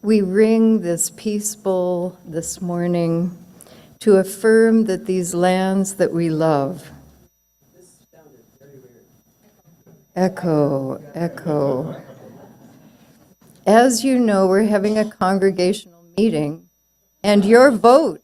We ring this peace bowl this morning to affirm that these lands that we love, echo, echo. As you know, we're having a congregational meeting, and your vote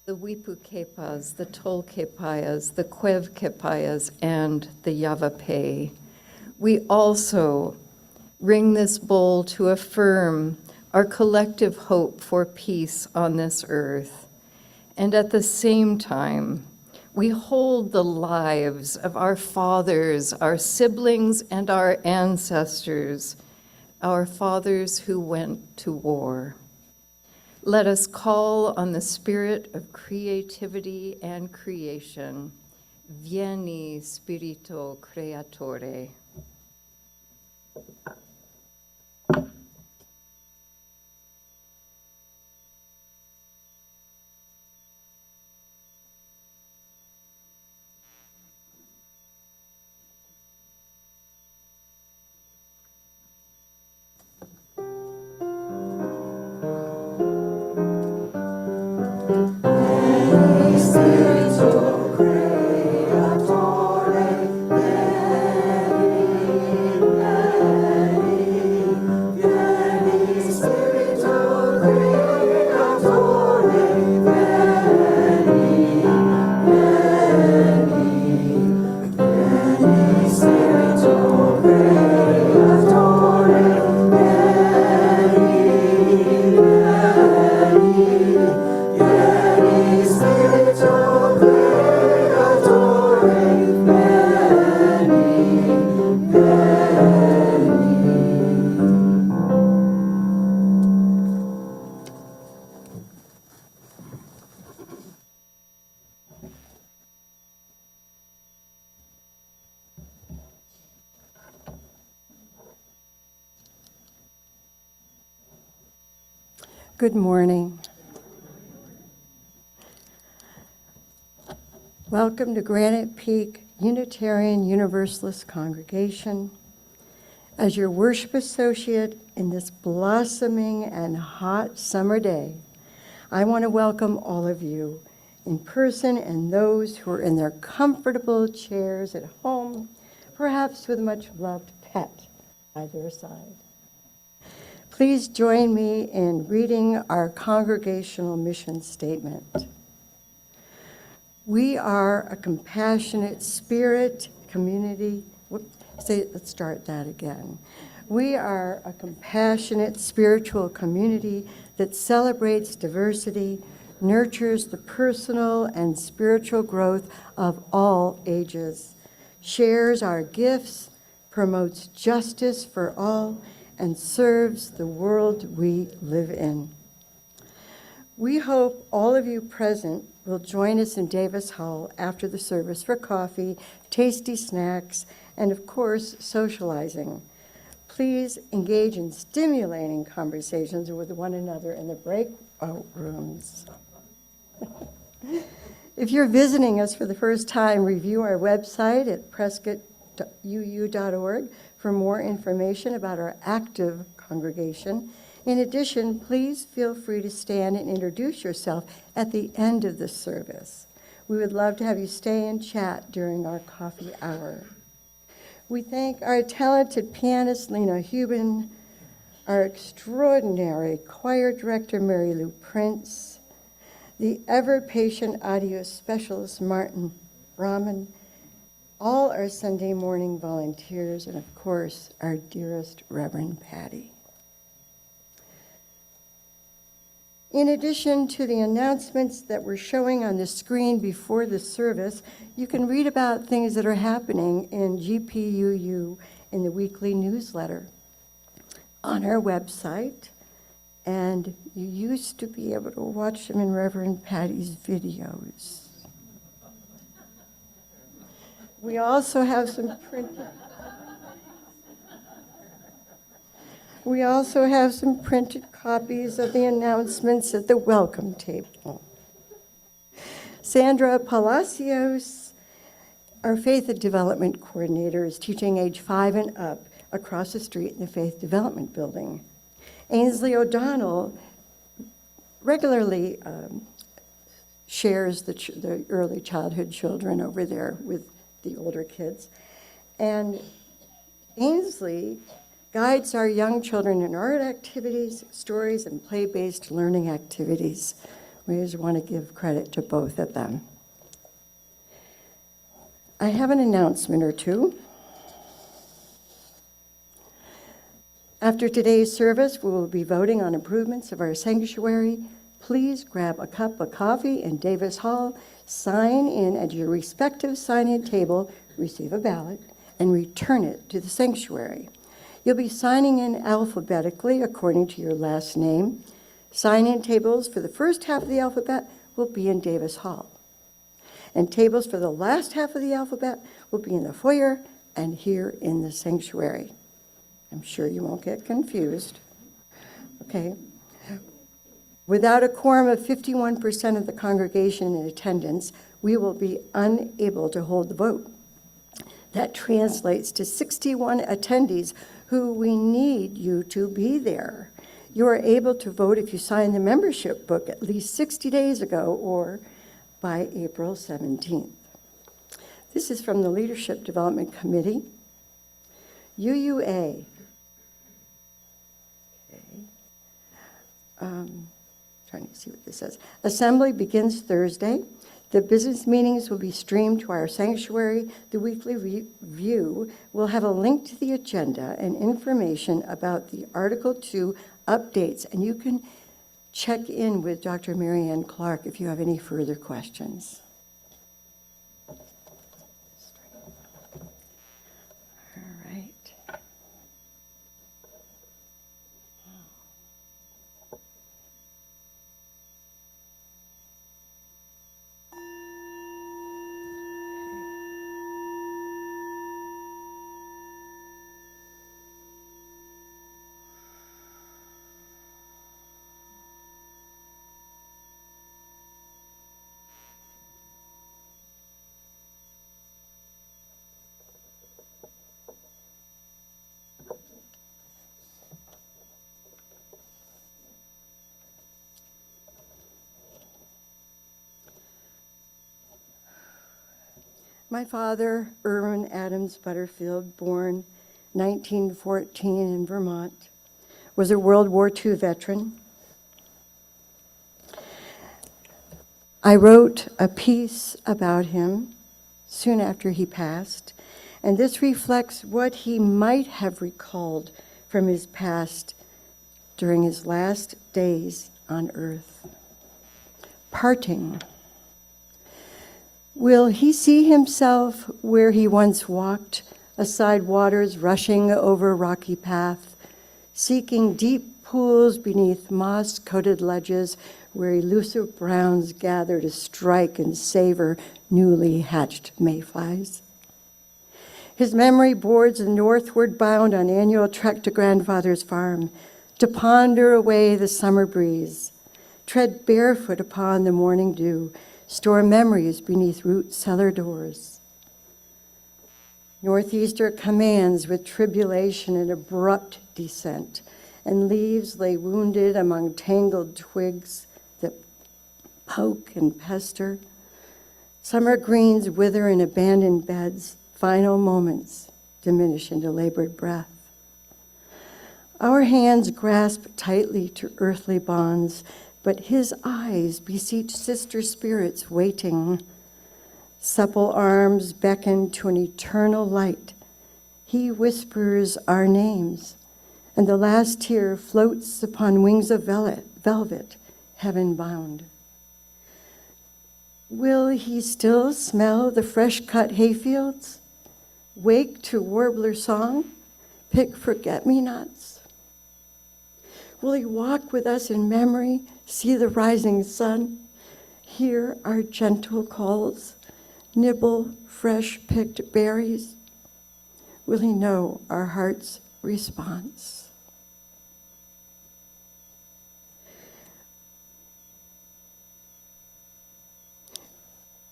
the Wipu-Kepas, the Tol-Kepayas, the Kwev-Kepayas, and the Yavapai. We also ring this bowl to affirm our collective hope for peace on this earth. And at the same time, we hold the lives of our fathers, our siblings, and our ancestors, our fathers who went to war. Let us call on the spirit of creativity and creation. Vieni, Spirito Creatore. Good morning. Welcome to Granite Peak Unitarian Universalist Congregation. As your worship associate in this blossoming and hot summer day, I want to welcome all of you in person and those who are in their comfortable chairs at home, perhaps with a much-loved pet by their side. Please join me in reading our congregational mission statement. We are a compassionate spirit community. Let's start that again. We are a compassionate spiritual community that celebrates diversity, nurtures the personal and spiritual growth of all ages, shares our gifts, promotes justice for all, and serves the world we live in. We hope all of you present will join us in Davis Hall after the service for coffee, tasty snacks, and of course, socializing. Please engage in stimulating conversations with one another in the breakout rooms. If you're visiting us for the first time, review our website at prescottuu.org for more information about our active congregation. In addition, please feel free to stand and introduce yourself at the end of the service. We would love to have you stay and chat during our coffee hour. We thank our talented pianist, Lena Hubin, our extraordinary choir director, Mary Lou Prince, the ever-patient audio specialist, Martin Brahman, all our Sunday morning volunteers, and of course, our dearest Reverend Patty. In addition to the announcements that we're showing on the screen before the service, you can read about things that are happening in GPUU in the weekly newsletter on our website, and you used to be able to watch them in Reverend Patty's videos. We also have some printed copies of the announcements at the welcome table. Sandra Palacios, our Faith and Development Coordinator, is teaching age 5 and up across the street in the Faith Development Building. Ainsley O'Donnell regularly shares the early childhood children over there with the older kids. And Ainsley guides our young children in art activities, stories, and play-based learning activities. We just want to give credit to both of them. I have an announcement or two. After today's service, we will be voting on improvements of our sanctuary. Please grab a cup of coffee in Davis Hall, sign in at your respective sign-in table, receive a ballot, and return it to the sanctuary. You'll be signing in alphabetically according to your last name. Sign-in tables for the first half of the alphabet will be in Davis Hall. And tables for the last half of the alphabet will be in the foyer and here in the sanctuary. I'm sure you won't get confused. Okay. Without a quorum of 51% of the congregation in attendance, we will be unable to hold the vote. That translates to 61 attendees who we need you to be there. You are able to vote if you sign the membership book at least 60 days ago or by April 17th. This is from the Leadership Development Committee. UUA. Trying to see what this says. Assembly begins Thursday. The business meetings will be streamed to our sanctuary. The weekly review will have a link to the agenda and information about the Article 2 updates, and you can check in with Dr. Mary Ann Clark if you have any further questions. All right. My father, Irwin Adams Butterfield, born 1914 in Vermont, was a World War II veteran. I wrote a piece about him soon after he passed, and this reflects what he might have recalled from his past during his last days on earth. Parting. Will he see himself where he once walked, aside waters rushing over rocky path, seeking deep pools beneath moss-coated ledges where elusive browns gather to strike and savor newly hatched mayflies? His memory boards the northward bound on annual trek to grandfather's farm, to ponder away the summer breeze, tread barefoot upon the morning dew, store memories beneath root cellar doors. Northeaster commands with tribulation and abrupt descent, and leaves lay wounded among tangled twigs that poke and pester. Summer greens wither in abandoned beds, final moments diminish into labored breath. Our hands grasp tightly to earthly bonds, but his eyes beseech sister spirits waiting. Supple arms beckon to an eternal light. He whispers our names, and the last tear floats upon wings of velvet, heaven-bound. Will he still smell the fresh-cut hayfields, wake to warbler song, pick forget-me-nots? Will he walk with us in memory, see the rising sun, hear our gentle calls, nibble fresh-picked berries? Will he know our heart's response?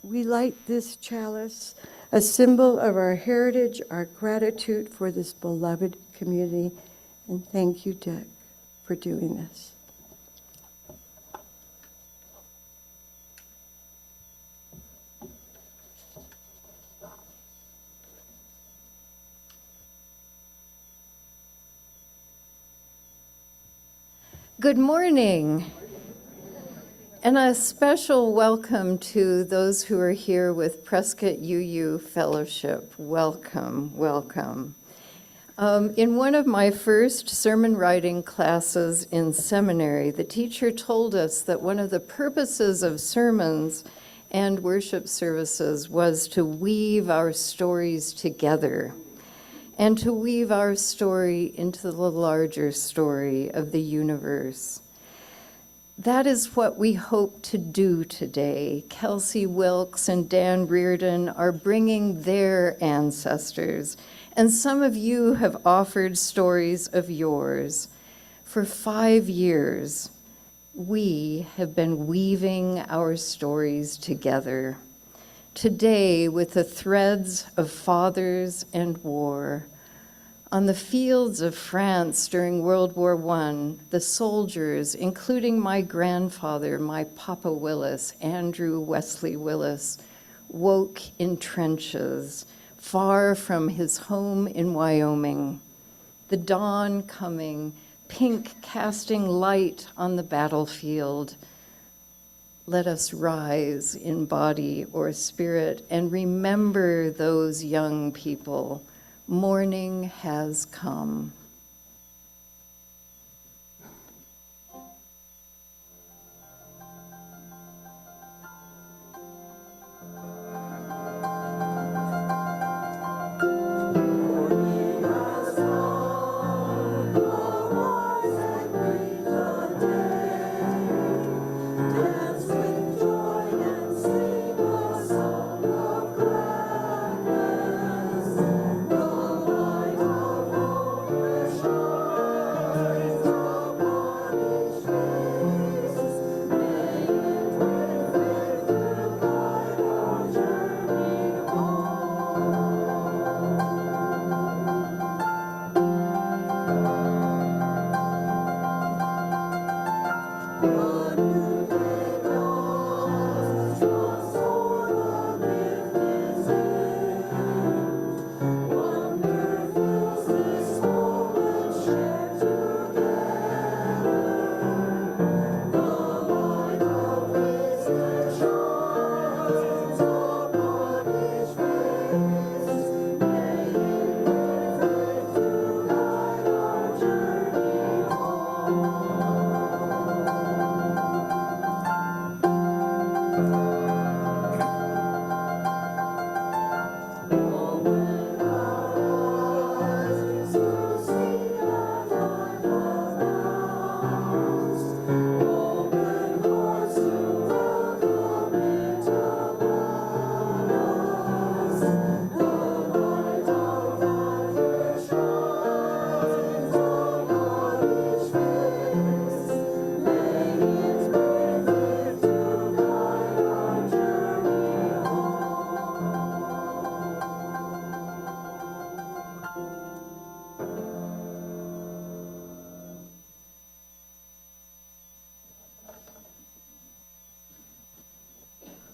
We light this chalice, a symbol of our heritage, our gratitude for this beloved community, and thank you, Dick, for doing this. Good morning, and a special welcome to those who are here with Prescott UU Fellowship. Welcome, welcome. In one of my first sermon writing classes in seminary, the teacher told us that one of the purposes of sermons and worship services was to weave our stories together, and to weave our story into the larger story of the universe. That is what we hope to do today. Kelsey Wilkes and Dan Reardon are bringing their ancestors, and some of you have offered stories of yours. For 5 years, we have been weaving our stories together. Today, with the threads of fathers and war, on the fields of France during World War I, the soldiers, including my grandfather, my Papa Willis, Andrew Wesley Willis, woke in trenches far from his home in Wyoming. The dawn coming, pink casting light on the battlefield. Let us rise in body or spirit and remember those young people. Morning has come.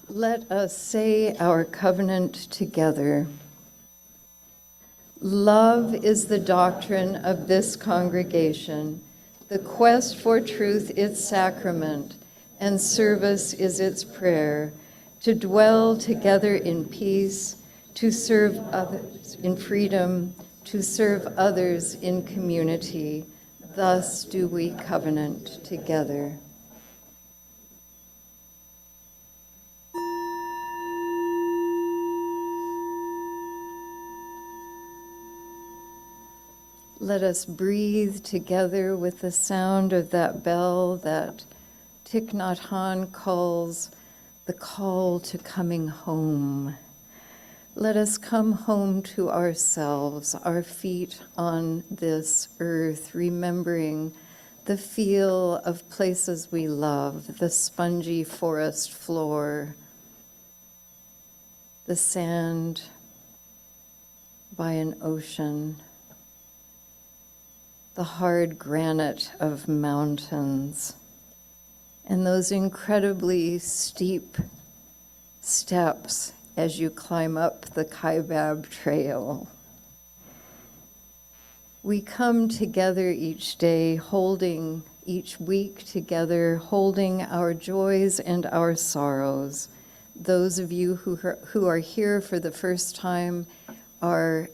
Let us say our covenant together. Love is the doctrine of this congregation, the quest for truth its sacrament, and service is its prayer. to dwell together in peace, to serve others in freedom, to serve others in community. Thus do we covenant together. Let us breathe together with the sound of that bell that Thich Nhat Hanh calls the call to coming home. Let us come home to ourselves, our feet on this earth, remembering the feel of places we love, the spongy forest floor, the sand by an ocean, the hard granite of mountains, and those incredibly steep steps as you climb up the Kaibab Trail. We come together each day, holding each week together, holding our joys and our sorrows. Those of you who are here for the first time are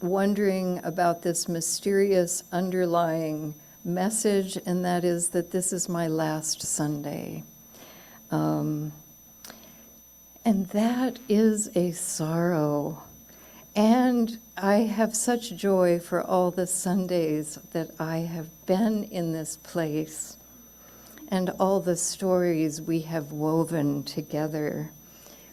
wondering about this mysterious underlying message, and that is that this is my last Sunday. And that is a sorrow. And I have such joy for all the Sundays that I have been in this place and all the stories we have woven together.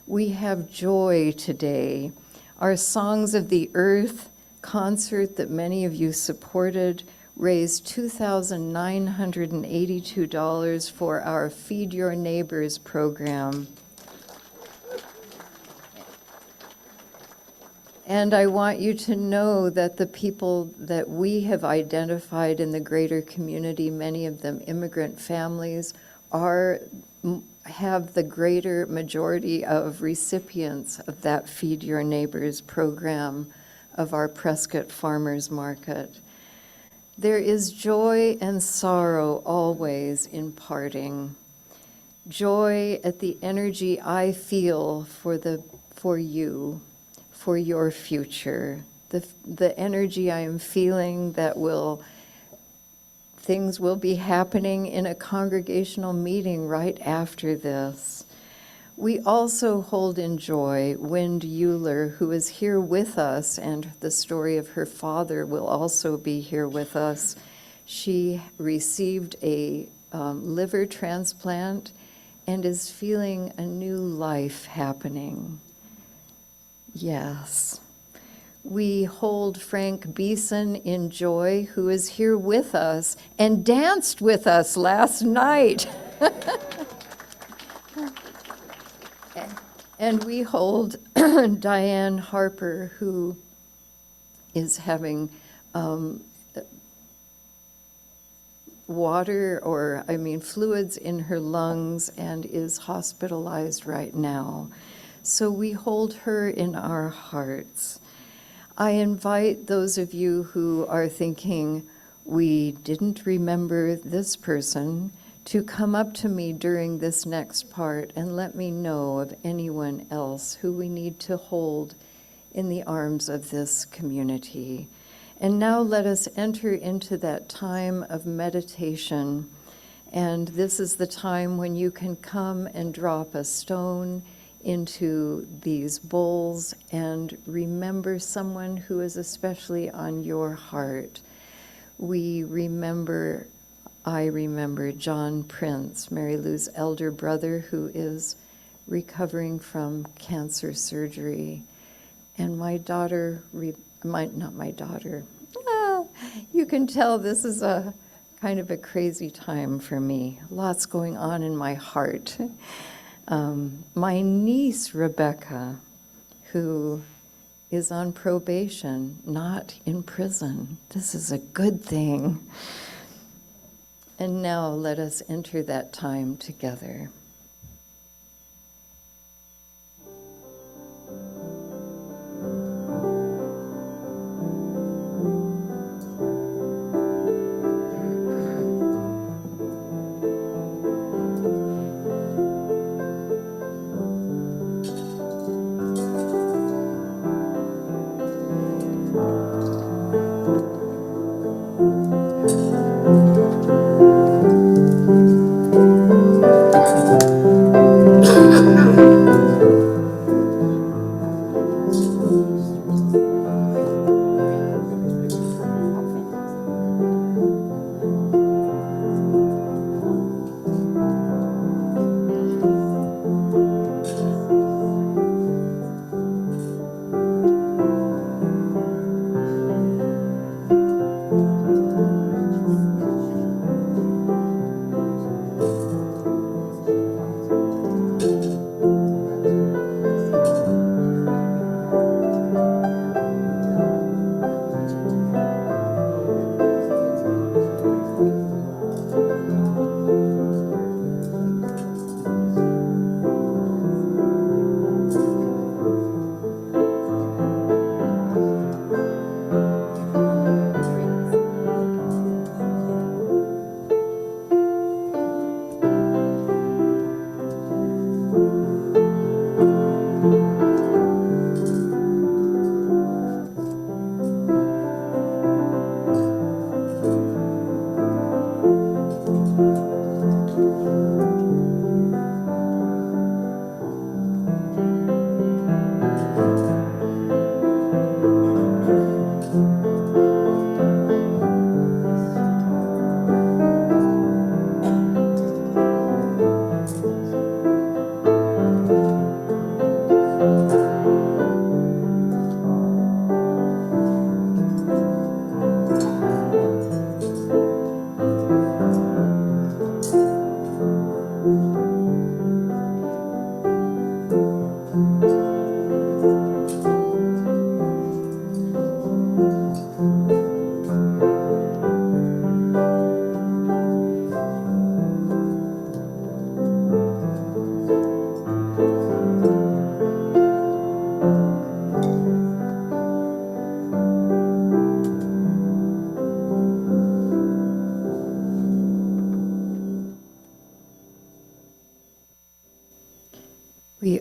We have joy today. Our Songs of the Earth concert that many of you supported raised $2,982 for our Feed Your Neighbors program. And I want you to know that the people that we have identified in the greater community, many of them immigrant families, have the greater majority of recipients of that Feed Your Neighbors program of our Prescott Farmers Market. There is joy and sorrow always in parting. Joy at the energy I feel for you, for your future. The energy I am feeling that things will be happening in a congregational meeting right after this. We also hold in joy Wind Euler, who is here with us, and the story of her father will also be here with us. She received a liver transplant and is feeling a new life happening. Yes. We hold Frank Beeson in joy, who is here with us and danced with us last night. And we hold Diane Harper, who is having fluids in her lungs and is hospitalized right now. So we hold her in our hearts. I invite those of you who are thinking, we didn't remember this person, to come up to me during this next part and let me know of anyone else who we need to hold in the arms of this community. And now let us enter into that time of meditation. And this is the time when you can come and drop a stone into these bowls and remember someone who is especially on your heart. I remember John Prince, Mary Lou's elder brother, who is recovering from cancer surgery. And my daughter, you can tell this is a kind of a crazy time for me. Lots going on in my heart. My niece, Rebecca, who is on probation, not in prison. This is a good thing. And now let us enter that time together.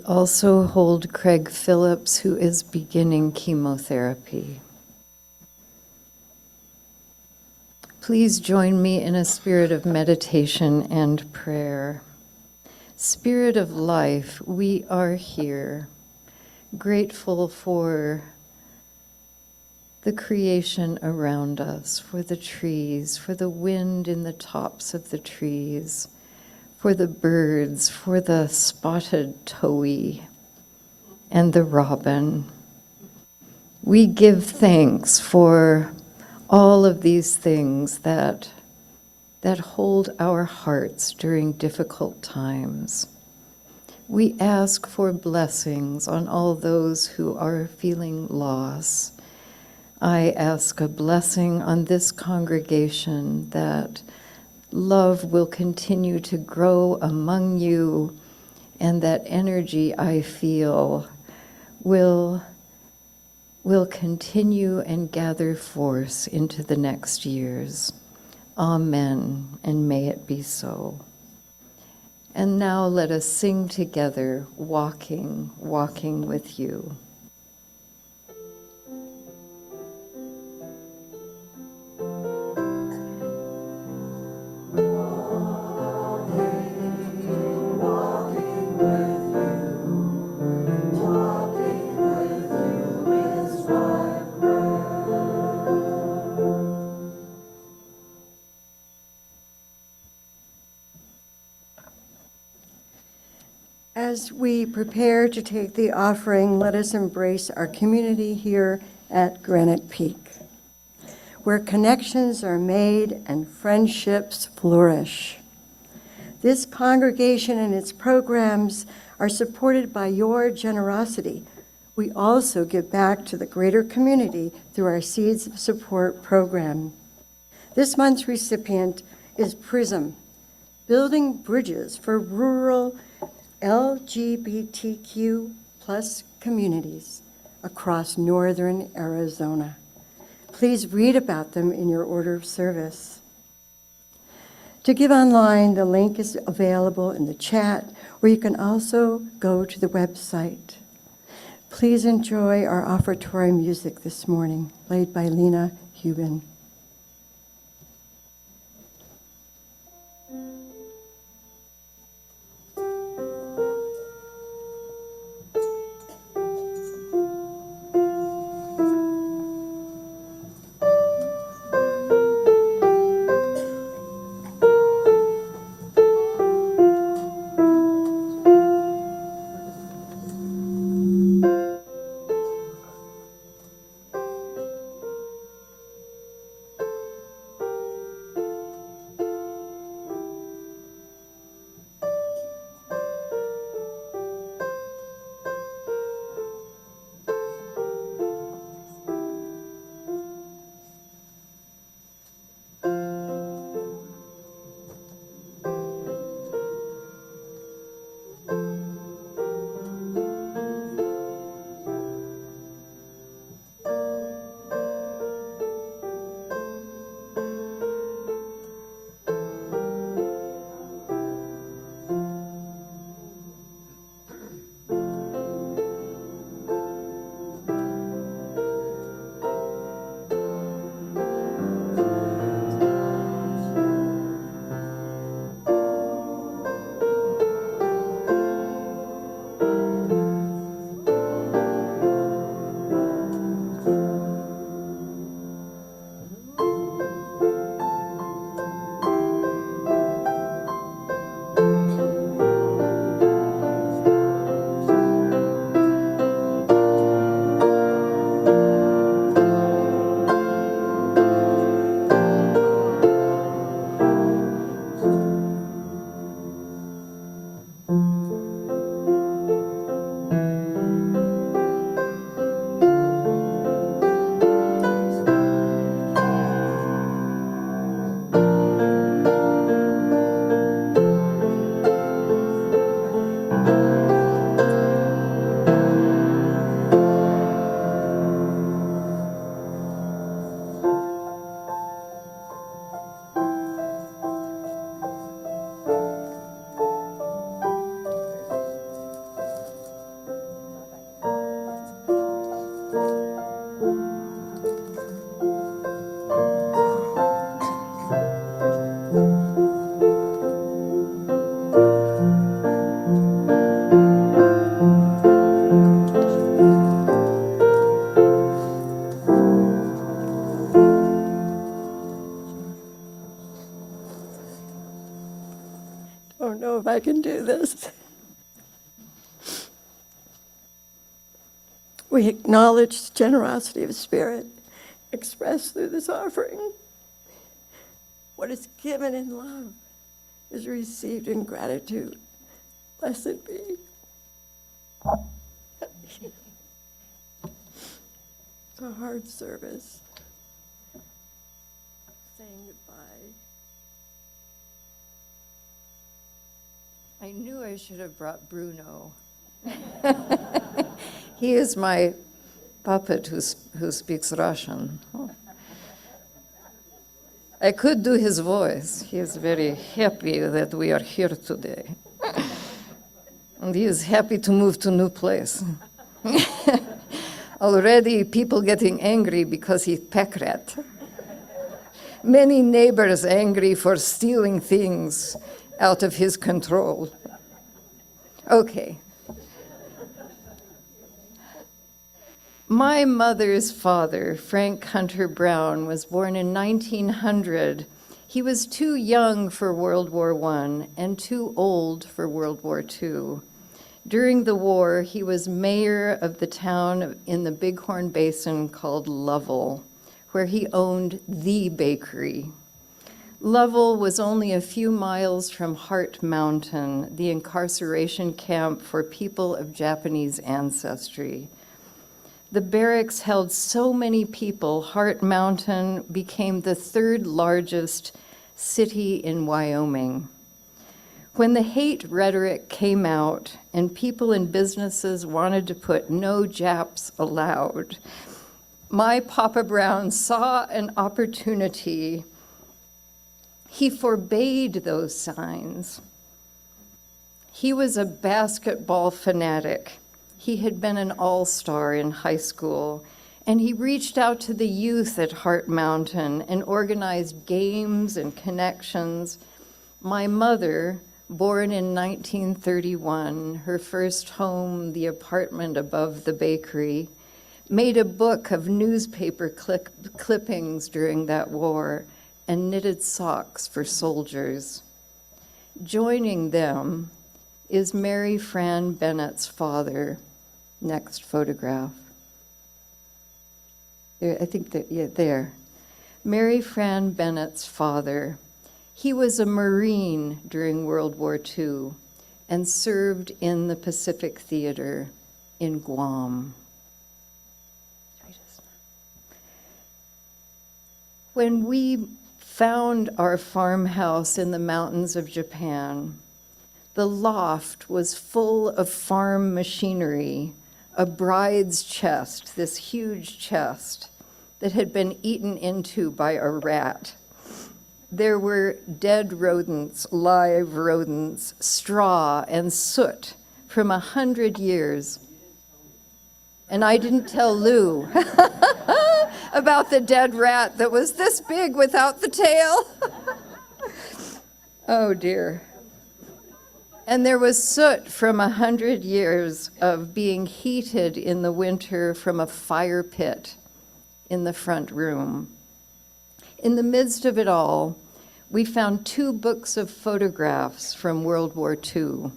also hold Craig Phillips, who is beginning chemotherapy. Please join me in a spirit of meditation and prayer. Spirit of life, we are here, grateful for the creation around us, for the trees, for the wind in the tops of the trees, for the birds, for the spotted towhee and the robin. We give thanks for all of these things that hold our hearts during difficult times. We ask for blessings on all those who are feeling loss. I ask a blessing on this congregation that love will continue to grow among you, and that energy I feel will continue and gather force into the next years. Amen, and may it be so. And now let us sing together, Walking, Walking with You. As we prepare to take the offering, let us embrace our community here at Granite Peak, where connections are made and friendships flourish. This congregation and its programs are supported by your generosity. We also give back to the greater community through our Seeds of Support program. This month's recipient is PRISM, Building Bridges for Rural LGBTQ plus communities across northern Arizona. Please read about them in your order of service. To give online, the link is available in the chat, or you can also go to the website. Please enjoy our offertory music this morning, played by Lena Hubin. if I can do this. We acknowledge the generosity of spirit expressed through this offering. What is given in love is received in gratitude. Blessed be. It's a hard service. Saying goodbye. I knew I should have brought Bruno. He is my puppet who speaks Russian. I could do his voice. He is very happy that we are here today. And he is happy to move to a new place. Already people getting angry because he's pack rat. Many neighbors angry for stealing things out of his control. Okay. My mother's father, Frank Hunter Brown, was born in 1900. He was too young for World War I and too old for World War II. During the war, he was mayor of the town in the Bighorn Basin called Lovell, where he owned the bakery. Lovell was only a few miles from Hart Mountain, the incarceration camp for people of Japanese ancestry. The barracks held so many people, Hart Mountain became the third largest city in Wyoming. When the hate rhetoric came out and people and businesses wanted to put "No Japs Allowed," my Papa Brown saw an opportunity. He forbade those signs. He was a basketball fanatic. He had been an all-star in high school, and he reached out to the youth at Hart Mountain and organized games and connections. My mother, born in 1931, her first home, the apartment above the bakery, made a book of newspaper clippings during that war and knitted socks for soldiers. Joining them is Mary Fran Bennett's father. Next photograph. There, I think that, yeah, there. Mary Fran Bennett's father. He was a Marine during World War II and served in the Pacific Theater in Guam. When we found our farmhouse in the mountains of Japan, the loft was full of farm machinery, a bride's chest, this huge chest that had been eaten into by a rat. There were dead rodents, live rodents, straw and soot from 100 years. And I didn't tell Lou about the dead rat that was this big without the tail. Oh dear. And there was soot from 100 years of being heated in the winter from a fire pit in the front room. In the midst of it all, we found 2 books of photographs from World War II.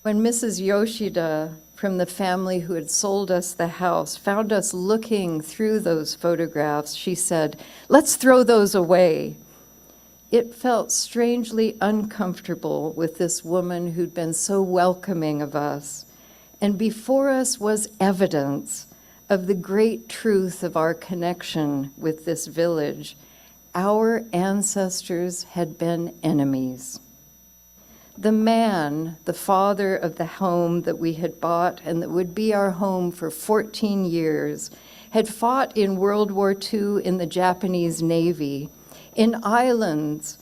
When Mrs. Yoshida, from the family who had sold us the house, found us looking through those photographs, she said, "Let's throw those away." It felt strangely uncomfortable with this woman who'd been so welcoming of us. And before us was evidence of the great truth of our connection with this village. Our ancestors had been enemies. The man, the father of the home that we had bought and that would be our home for 14 years, had fought in World War II in the Japanese Navy. In islands,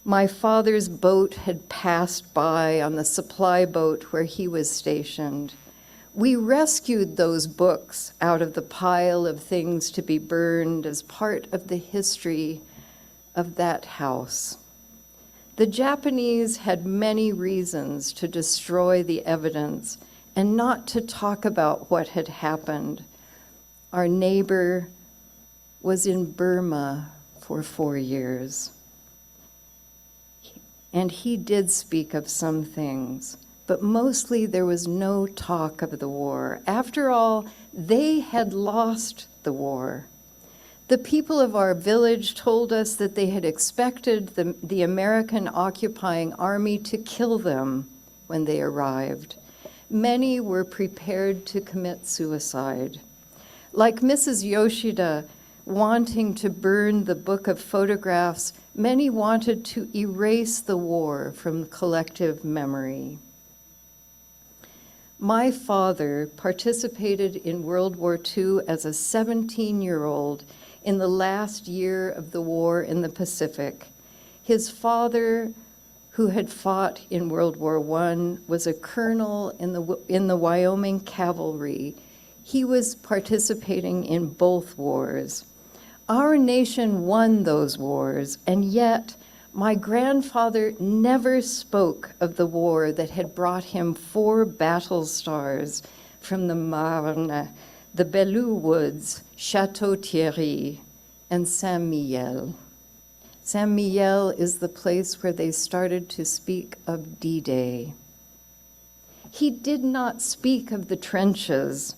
my father's boat had passed by on the supply boat where he was stationed. We rescued those books out of the pile of things to be burned as part of the history of that house. The Japanese had many reasons to destroy the evidence and not to talk about what had happened. Our neighbor was in Burma for 4 years. and he did speak of some things, but mostly there was no talk of the war. After all, they had lost the war. The people of our village told us that they had expected the American occupying army to kill them when they arrived. Many were prepared to commit suicide. Like Mrs. Yoshida wanting to burn the book of photographs, many wanted to erase the war from collective memory. My father participated in World War II as a 17-year-old in the last year of the war in the Pacific. His father, who had fought in World War I, was a colonel in the Wyoming Cavalry. He was participating in both wars. Our nation won those wars, and yet my grandfather never spoke of the war that had brought him 4 battle stars from the Marne, the Belleau Woods, Château-Thierry, and Saint-Mihiel. Saint-Mihiel is the place where they started to speak of D-Day. He did not speak of the trenches.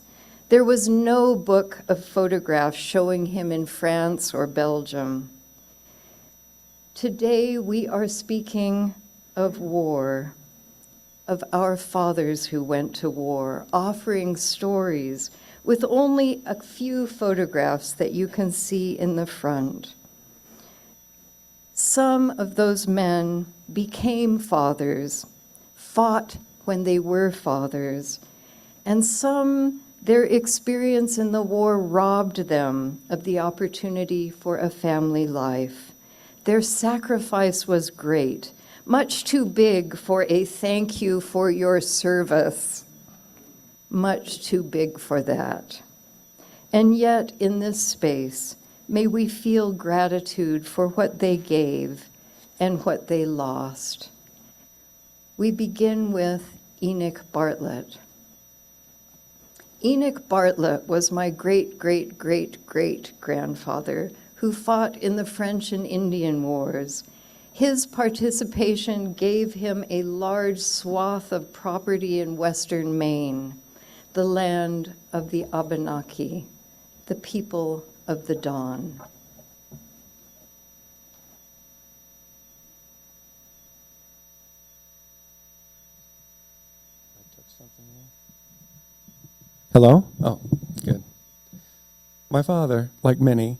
There was no book of photographs showing him in France or Belgium. Today we are speaking of war, of our fathers who went to war, offering stories with only a few photographs that you can see in the front. Some of those men became fathers, fought when they were fathers, and some, their experience in the war robbed them of the opportunity for a family life. Their sacrifice was great, much too big for a thank you for your service. Much too big for that. And yet, in this space, may we feel gratitude for what they gave and what they lost. We begin with Enoch Bartlett. Enoch Bartlett was my great-great-great-great-grandfather who fought in the French and Indian Wars. His participation gave him a large swath of property in western Maine, the land of the Abenaki, the people of the dawn. Hello? Oh, good. My father, like many,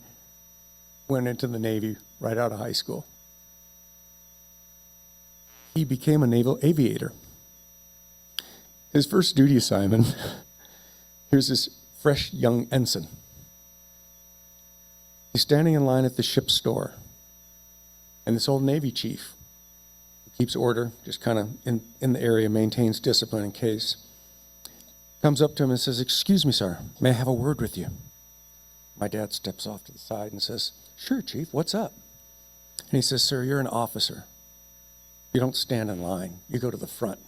went into the Navy right out of high school. He became a naval aviator. His first duty assignment, here's this fresh young ensign. He's standing in line at the ship's store, and this old Navy chief, who keeps order, just kind of in the area, maintains discipline in case, comes up to him and says, "Excuse me, sir, may I have a word with you?" My dad steps off to the side and says, "Sure, Chief, what's up?" And he says, "Sir, you're an officer. You don't stand in line. You go to the front."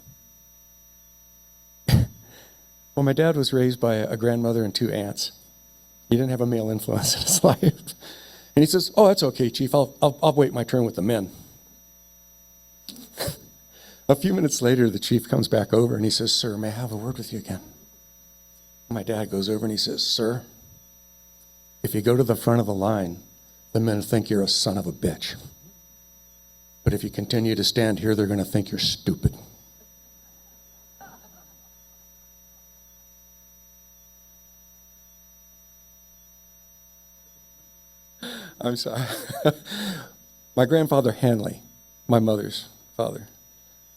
Well, my dad was raised by a grandmother and 2 aunts. He didn't have a male influence in his life. And he says, "Oh, that's okay, Chief. I'll wait my turn with the men." A few minutes later, the chief comes back over and he says, "Sir, may I have a word with you again?" My dad goes over and he says, "Sir, if you go to the front of the line, the men think you're a son of a bitch. But if you continue to stand here, they're going to think you're stupid." I'm sorry. My grandfather Hanley, my mother's father.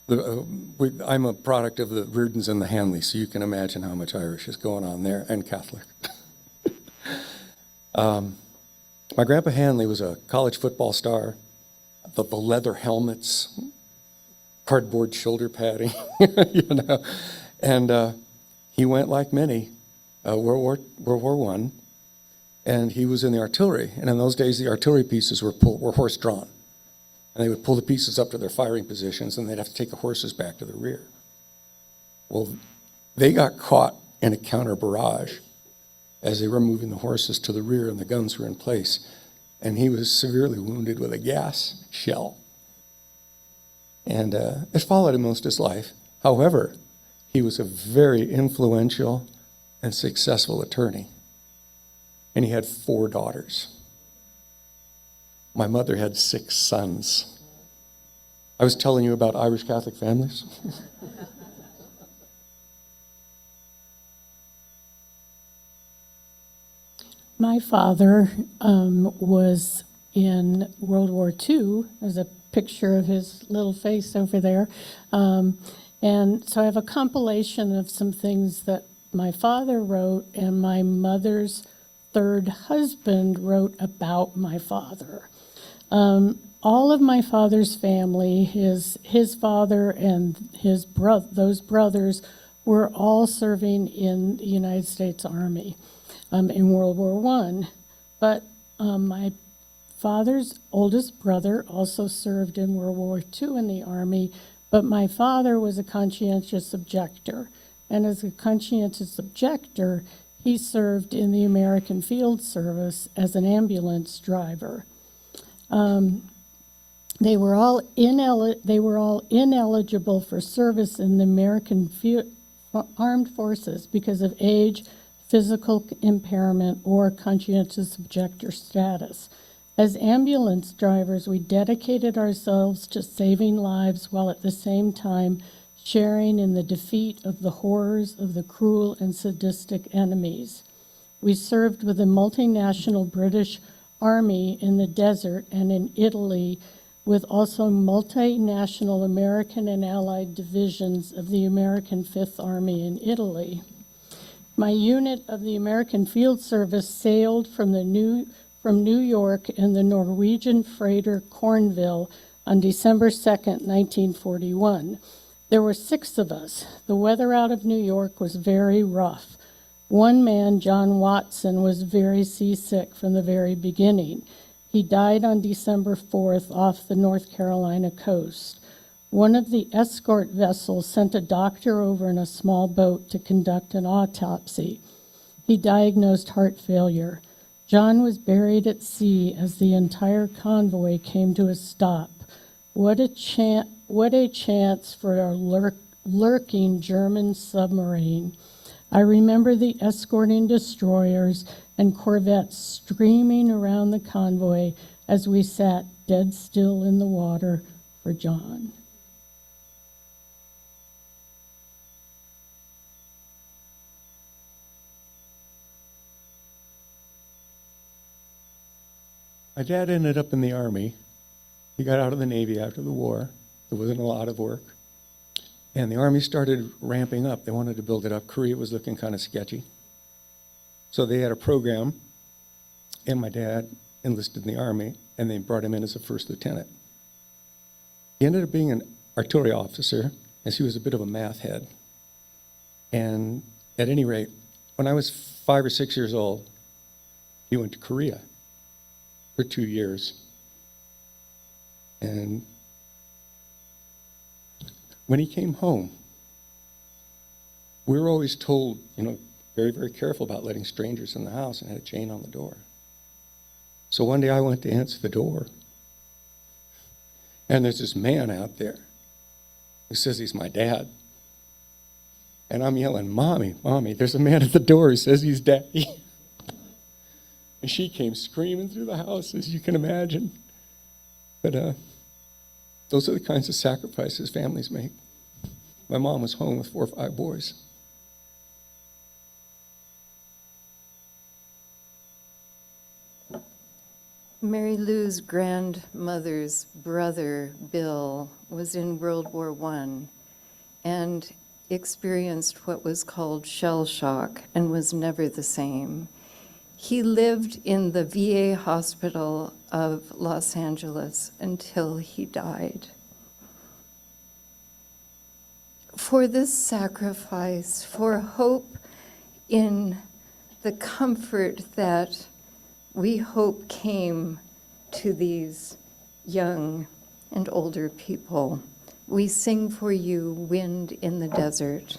I'm a product of the Reardons and the Hanleys, so you can imagine how much Irish is going on there, and Catholic. My grandpa Hanley was a college football star, the leather helmets, cardboard shoulder padding, and he went like many, World War I, and he was in the artillery. And in those days, the artillery pieces were horse-drawn. And they would pull the pieces up to their firing positions, and they'd have to take the horses back to the rear. Well, they got caught in a counter barrage as they were moving the horses to the rear and the guns were in place. And he was severely wounded with a gas shell. And it followed him most of his life. However, he was a very influential and successful attorney. And he had 4 daughters. My mother had 6 sons. I was telling you about Irish Catholic families. My father was in World War II. There's a picture of his little face over there. And so I have a compilation of some things that my father wrote and my mother's 3rd husband wrote about my father. All of my father's family, his father and those brothers were all serving in the United States Army in World War I. But my father's oldest brother also served in World War II in the Army, but my father was a conscientious objector. And as a conscientious objector, he served in the American Field Service as an ambulance driver. They were all ineligible for service in the American Armed Forces because of age, physical impairment, or conscientious objector status. As ambulance drivers, we dedicated ourselves to saving lives while at the same time sharing in the defeat of the horrors of the cruel and sadistic enemies. We served with the multinational British Army in the desert and in Italy, with also multinational American and Allied divisions of the American Fifth Army in Italy. My unit of the American Field Service sailed from New York in the Norwegian freighter Cornville on December 2nd, 1941. There were 6 of us. The weather out of New York was very rough. One man, John Watson, was very seasick from the very beginning. He died on December 4th off the North Carolina coast. One of the escort vessels sent a doctor over in a small boat to conduct an autopsy. He diagnosed heart failure. John was buried at sea as the entire convoy came to a stop. What a chance for a lurking German submarine. I remember the escorting destroyers and corvettes streaming around the convoy as we sat dead still in the water for John. My dad ended up in the Army. He got out of the Navy after the war. There wasn't a lot of work. And the Army started ramping up. They wanted to build it up. Korea was looking kind of sketchy. So they had a program, and my dad enlisted in the Army, and they brought him in as a first lieutenant. He ended up being an artillery officer, as he was a bit of a math head. And at any rate, when I was 5 or 6 years old, he went to Korea for 2 years. And when he came home, we were always told, very, very careful about letting strangers in the house, and had a chain on the door. So one day I went to answer the door, and there's this man out there who says he's my dad. And I'm yelling, "Mommy, Mommy, there's a man at the door who says he's Daddy." And she came screaming through the house, as you can imagine. But those are the kinds of sacrifices families make. My mom was home with 4 or 5 boys. Mary Lou's grandmother's brother, Bill, was in World War I and experienced what was called shell shock and was never the same. He lived in the VA hospital of Los Angeles until he died. For this sacrifice, for hope in the comfort that we hope came to these young and older people, we sing for you, Wind in the Desert.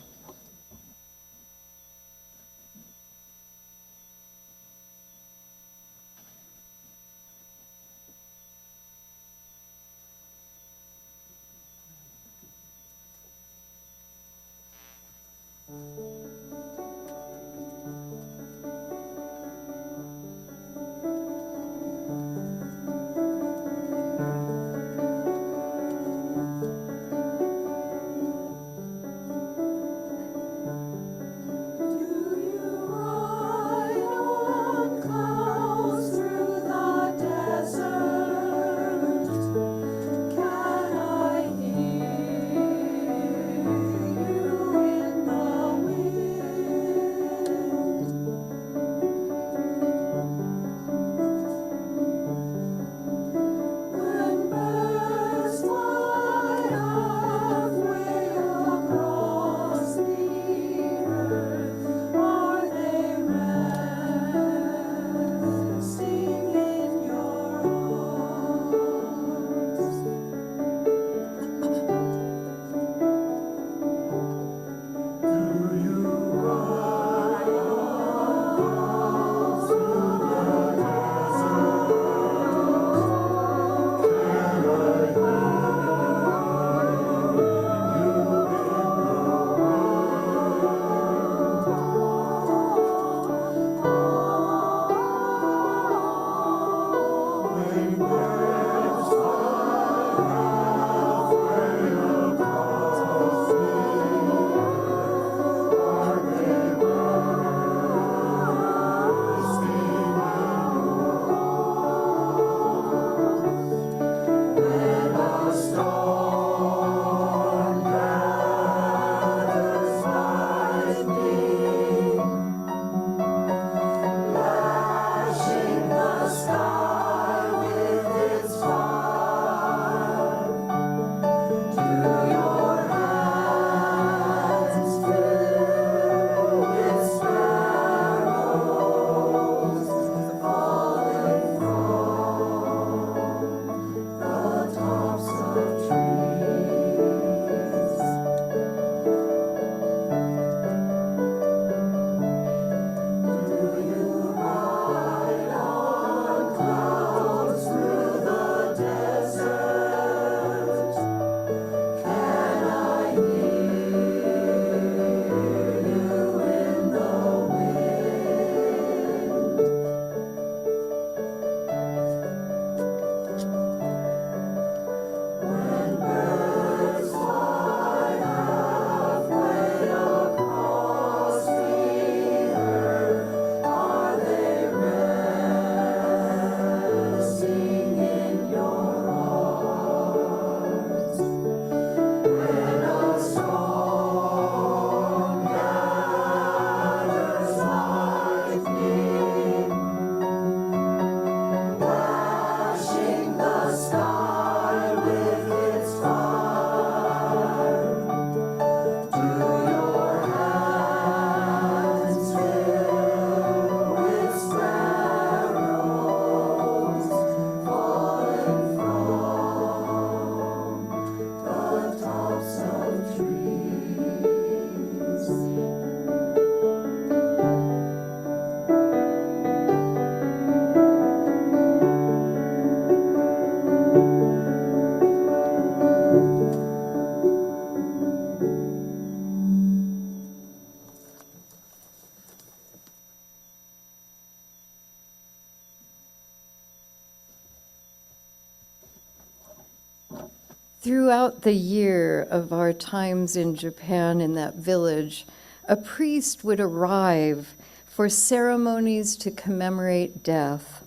Throughout the year of our times in Japan in that village, a priest would arrive for ceremonies to commemorate death.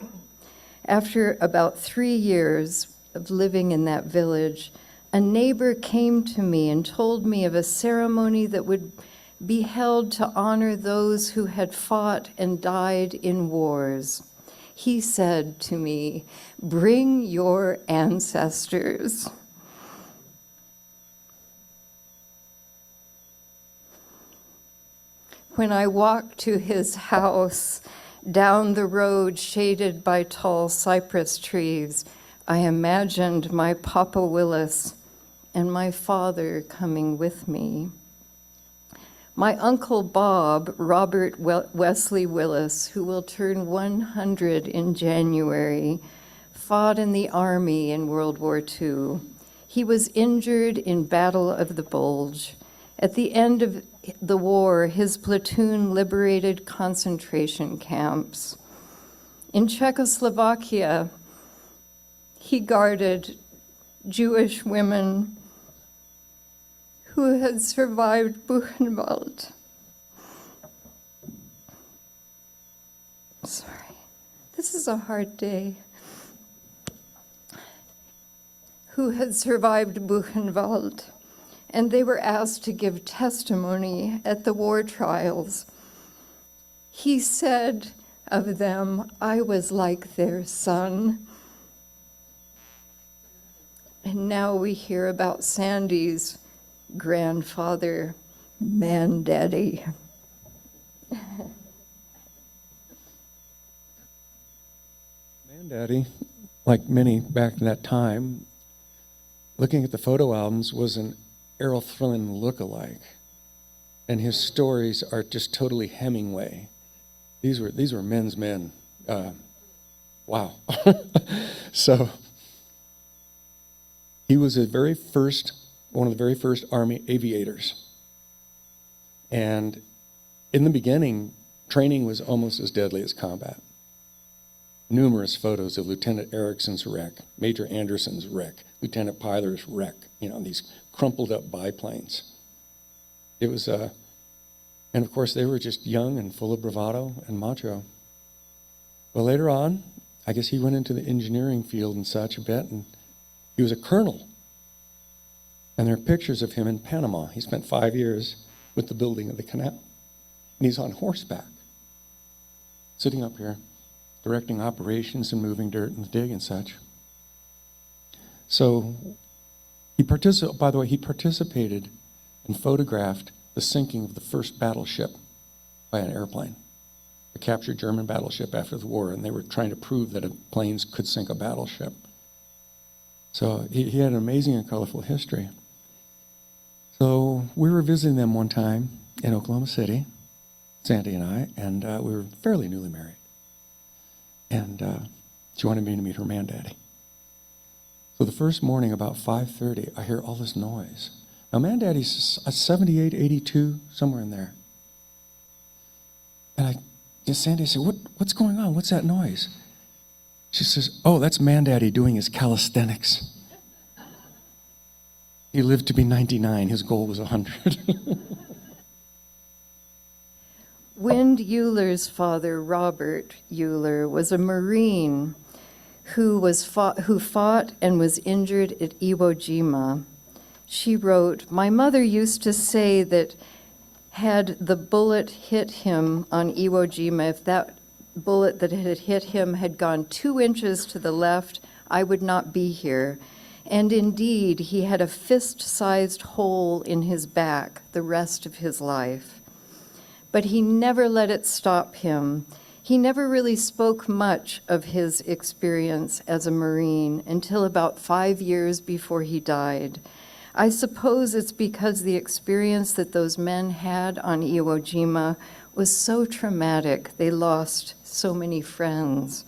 After about 3 years of living in that village, a neighbor came to me and told me of a ceremony that would be held to honor those who had fought and died in wars. He said to me, "Bring your ancestors." When I walked to his house down the road shaded by tall cypress trees, I imagined my Papa Willis and my father coming with me. My Uncle Bob, Robert Wesley Willis, who will turn 100 in January, fought in the Army in World War II. He was injured in Battle of the Bulge. At the end of the war, his platoon liberated concentration camps. In Czechoslovakia, he guarded Jewish women who had survived Buchenwald. Sorry, this is a hard day. Who had survived Buchenwald, and they were asked to give testimony at the war trials. He said of them, "I was like their son." And now we hear about Sandy's grandfather, Man Daddy. Man Daddy, like many back in that time, looking at the photo albums, was an Errol Flynn look-alike. And his stories are just totally Hemingway. These were men's men. Wow. So he was one of the very first Army aviators. And in the beginning, training was almost as deadly as combat. Numerous photos of Lieutenant Erickson's wreck, Major Anderson's wreck, Lieutenant Pyler's wreck, these crumpled up biplanes. It was, and of course they were just young and full of bravado and macho. Well, later on, I guess he went into the engineering field and such a bit, and he was a colonel. And there are pictures of him in Panama. He spent 5 years with the building of the canal. And he's on horseback, sitting up here, directing operations and moving dirt in the dig and such. So he participated and photographed the sinking of the first battleship by an airplane, a captured German battleship after the war, and they were trying to prove that planes could sink a battleship. So he had an amazing and colorful history. So we were visiting them one time in Oklahoma City, Sandy and I, and we were fairly newly married. And she wanted me to meet her man daddy. So the first morning, about 5:30, I hear all this noise. Now, man daddy's 78, 82, somewhere in there. And Sandy said, what's going on? What's that noise? She says, "Oh, that's man daddy doing his calisthenics. He lived to be 99. His goal was 100. Wind Euler's father, Robert Euler, was a Marine who fought and was injured at Iwo Jima. She wrote, "My mother used to say that had the bullet hit him on Iwo Jima, if that bullet that had hit him had gone 2 inches to the left, I would not be here." And indeed, he had a fist-sized hole in his back the rest of his life. But he never let it stop him. He never really spoke much of his experience as a Marine until about 5 years before he died. I suppose it's because the experience that those men had on Iwo Jima was so traumatic. They lost so many friends.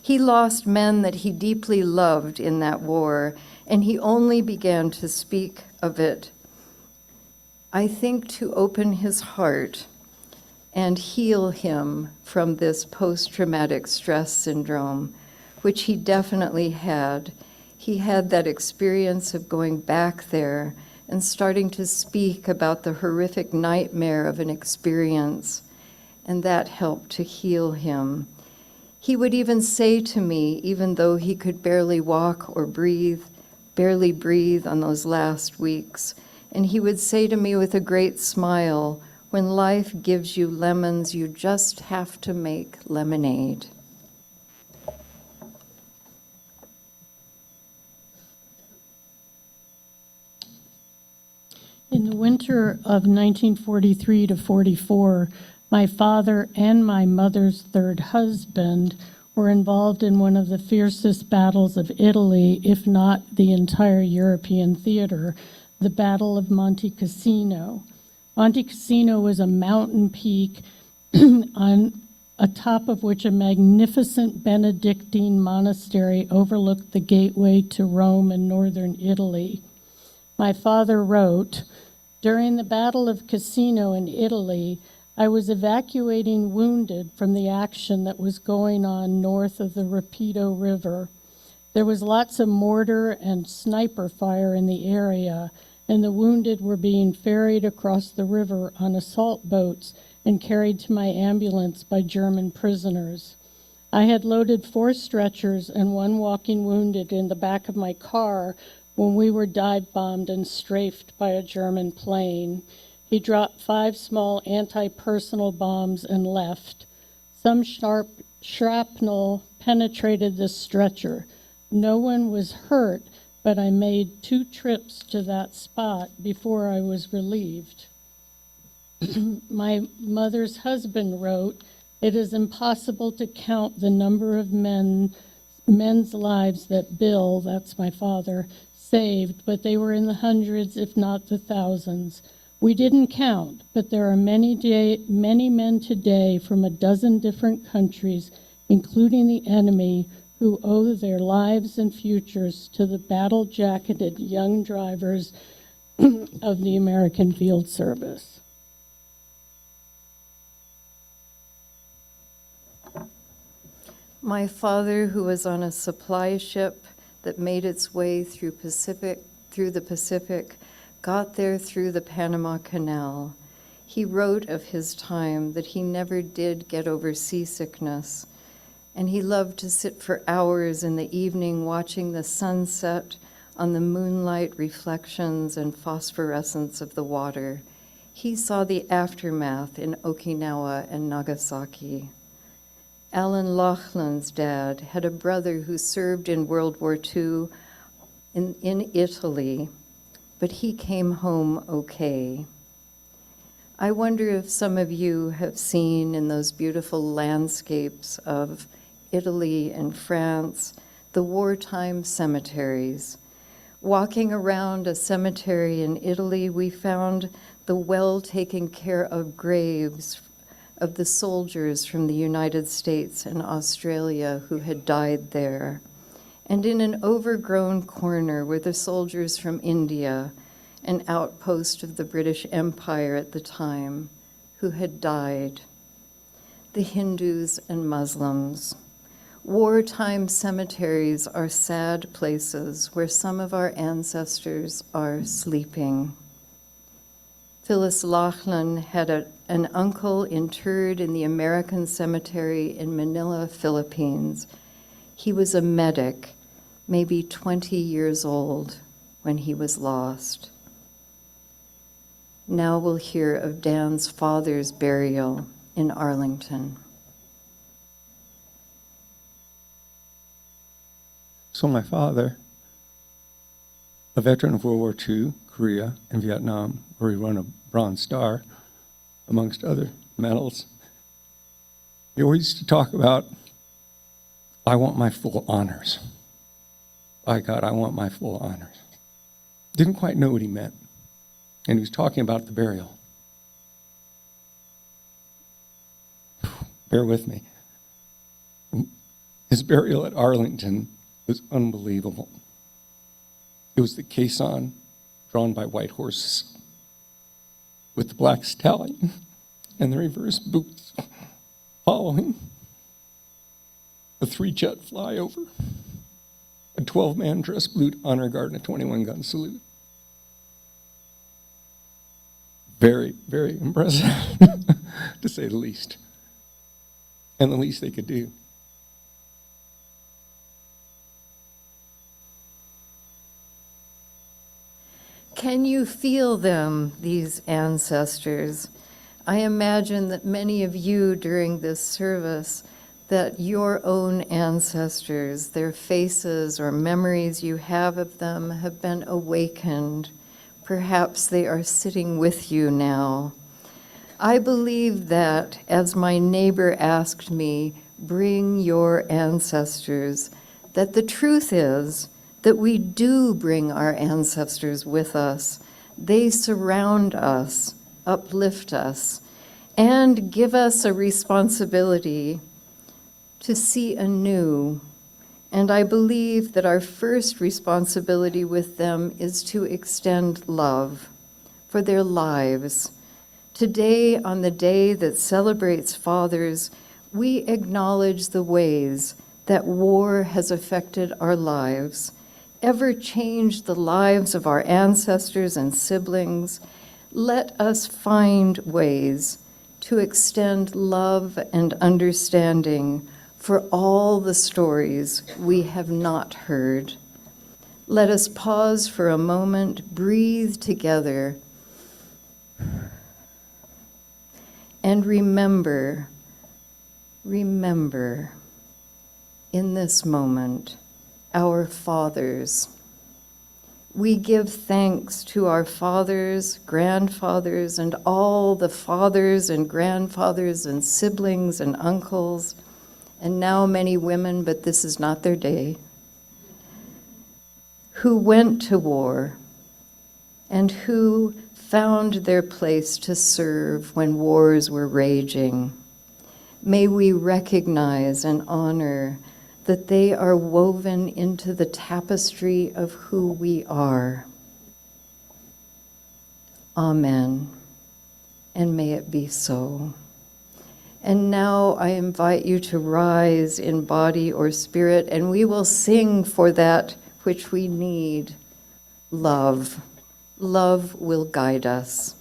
He lost men that he deeply loved in that war, and he only began to speak of it, I think, to open his heart and heal him from this post-traumatic stress syndrome, which he definitely had. He had that experience of going back there and starting to speak about the horrific nightmare of an experience, and that helped to heal him. He would even say to me, even though he could barely walk or barely breathe on those last weeks, and he would say to me with a great smile, "When life gives you lemons, you just have to make lemonade." In the winter of 1943 to 44, my father and my mother's third husband were involved in one of the fiercest battles of Italy, if not the entire European theater, the Battle of Monte Cassino. Monte Cassino was a mountain peak on atop of which a magnificent Benedictine monastery overlooked the gateway to Rome and northern Italy. My father wrote, "During the Battle of Cassino in Italy, I was evacuating wounded from the action that was going on north of the Rapido River. There was lots of mortar and sniper fire in the area, and the wounded were being ferried across the river on assault boats and carried to my ambulance by German prisoners. I had loaded 4 stretchers and 1 walking wounded in the back of my car when we were dive-bombed and strafed by a German plane. He dropped 5 small anti-personnel bombs and left. Some sharp shrapnel penetrated the stretcher. No one was hurt, but I made 2 trips to that spot before I was relieved." My mother's husband wrote, "It is impossible to count the number of men's lives that Bill," that's my father, "saved, but they were in the hundreds, if not the thousands. We didn't count, but there are many men today from a dozen different countries, including the enemy, who owe their lives and futures to the battle-jacketed young drivers of the American Field Service." My father, who was on a supply ship that made its way through the Pacific, got there through the Panama Canal. He wrote of his time that he never did get over seasickness, and he loved to sit for hours in the evening watching the sunset on the moonlight reflections and phosphorescence of the water. He saw the aftermath in Okinawa and Nagasaki. Alan Laughlin's dad had a brother who served in World War II in Italy, but he came home okay. I wonder if some of you have seen in those beautiful landscapes of Italy and France, the wartime cemeteries. Walking around a cemetery in Italy, we found the well-taken care of graves of the soldiers from the United States and Australia who had died there. And in an overgrown corner were the soldiers from India, an outpost of the British Empire at the time, who had died. The Hindus and Muslims. Wartime cemeteries are sad places where some of our ancestors are sleeping. Phyllis Laughlin had an uncle interred in the American Cemetery in Manila, Philippines. He was a medic, maybe 20 years old, when he was lost. Now we'll hear of Dan's father's burial in Arlington. So my father, a veteran of World War II, Korea, and Vietnam, where he won a Bronze Star, amongst other medals, he always used to talk about, "I want my full honors. By God, I want my full honors." Didn't quite know what he meant. And he was talking about the burial. Bear with me. His burial at Arlington was unbelievable. It was the caisson drawn by white horses with the black stallion and the reverse boots following, a 3-jet flyover, a 12-man dress salute, honor guard, and a 21-gun salute. Very, very impressive, to say the least. And the least they could do. Can you feel them, these ancestors? I imagine that many of you during this service, that your own ancestors, their faces or memories you have of them have been awakened. Perhaps they are sitting with you now. I believe that, as my neighbor asked me, bring your ancestors, that the truth is that we do bring our ancestors with us. They surround us, uplift us, and give us a responsibility to see anew. And I believe that our first responsibility with them is to extend love for their lives. Today, on the day that celebrates fathers, we acknowledge the ways that war has affected our lives, ever changed the lives of our ancestors and siblings. Let us find ways to extend love and understanding for all the stories we have not heard. Let us pause for a moment, breathe together, and remember in this moment our fathers. We give thanks to our fathers, grandfathers, and all the fathers and grandfathers and siblings and uncles, and now many women, but this is not their day, who went to war and who found their place to serve when wars were raging. May we recognize and honor that they are woven into the tapestry of who we are. Amen, and may it be so. And now I invite you to rise in body or spirit, and we will sing for that which we need, love. Love will guide us.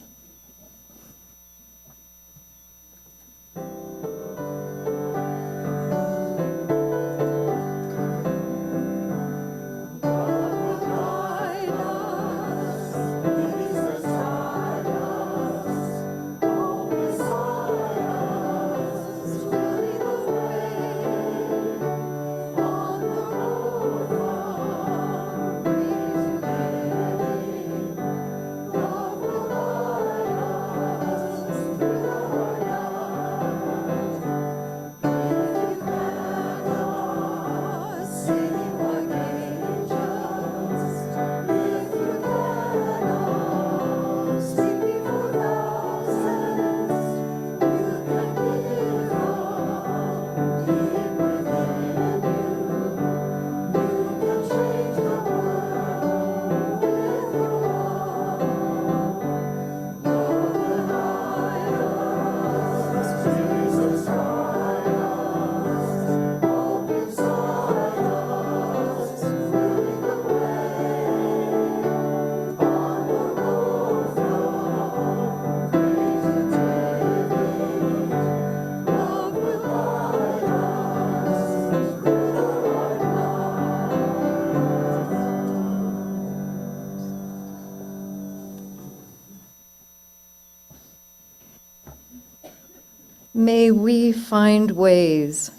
May we find ways.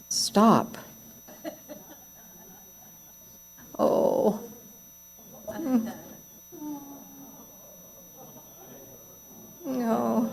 Stop. Oh. No.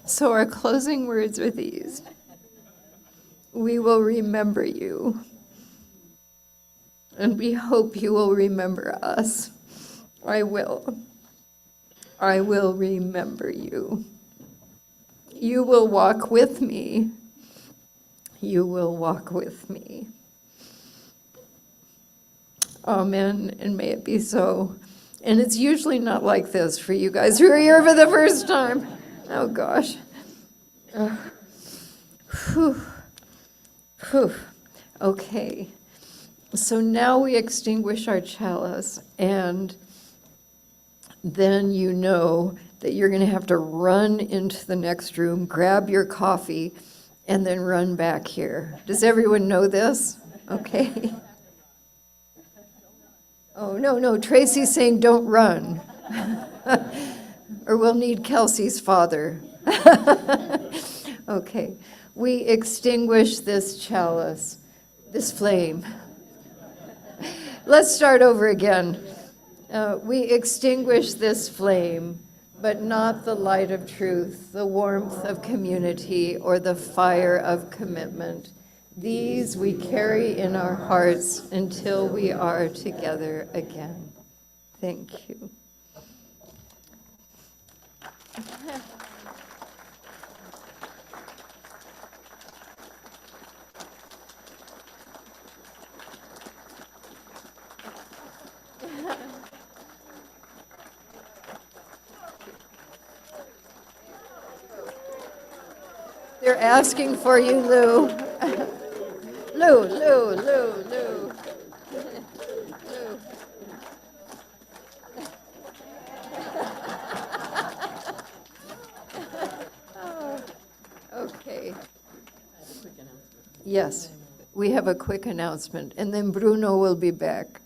So our closing words are these. We will remember you, and we hope you will remember us. I will. I will remember you. You will walk with me. You will walk with me. Amen, and may it be so. And it's usually not like this for you guys who are here for the first time. Oh, gosh. Whew. Whew. Okay. So now we extinguish our chalice, and then you know that you're going to have to run into the next room, grab your coffee, and then run back here. Does everyone know this? Okay. Oh, no, Tracy's saying don't run. Or we'll need Kelsey's father. Okay. We extinguish this chalice, this flame. Let's start over again. We extinguish this flame, but not the light of truth, the warmth of community, or the fire of commitment. These we carry in our hearts until we are together again. Thank you. They're asking for you, Lou. Lou. Oh, okay. Yes, we have a quick announcement, and then Bruno will be back.